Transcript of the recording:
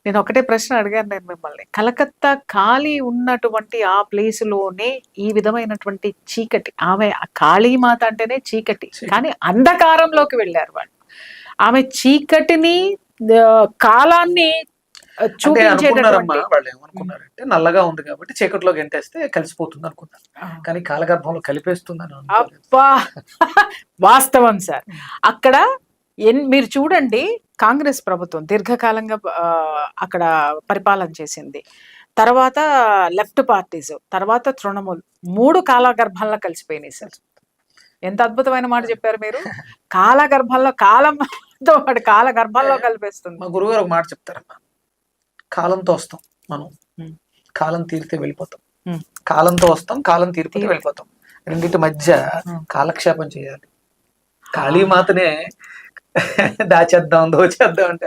నేను ఒకటే ప్రశ్న అడిగాను నేను మిమ్మల్ని. కలకత్తా ఖాళీ ఉన్నటువంటి ఆ ప్లేస్‌లోనే ఈ విధమైనటువంటి చీకటి. ఆమె కాళీమాత అంటేనే చీకటి. కానీ అంధకారంలోకి వెళ్లారు వాళ్ళు. ఆమె చీకటిని కాలాన్ని అంటే అనుకున్నారమ్మా, చూపించేటటువంటి వాళ్ళు ఏమనుకున్నారంటే నల్లగా ఉంది కాబట్టి చీకట్లో గెంటేస్తే కలిసిపోతుంది అనుకున్నారు. కానీ కాలగర్భంలో కలిపేస్తుందని అనుకోలేదు. అబ్బా! వాస్తవం సార్. అక్కడ మీరు చూడండి, కాంగ్రెస్ ప్రభుత్వం దీర్ఘకాలంగా అక్కడ పరిపాలన చేసింది. తర్వాత లెఫ్ట్ పార్టీస్, తర్వాత తృణమూల్ 3 కాలగర్భంలో కలిసిపోయినాయి సార్. ఎంత అద్భుతమైన మాట చెప్పారు మీరు. కాలగర్భంలో కాలంతో పాటు కాలగర్భంలో కలిపేస్తుంది. మా గురువుగారు ఒక మాట చెప్తారమ్మా, కాలంతో వస్తాం మనం, కాలం తీరితే వెళ్ళిపోతాం. కాలంతో వస్తాం, కాలం తీరితే వెళ్ళిపోతాం. రెండింటి మధ్య కాలక్షేపం చేయాలి. కాళీమాతనే దాచేద్దాం దోచేద్దాం అంటే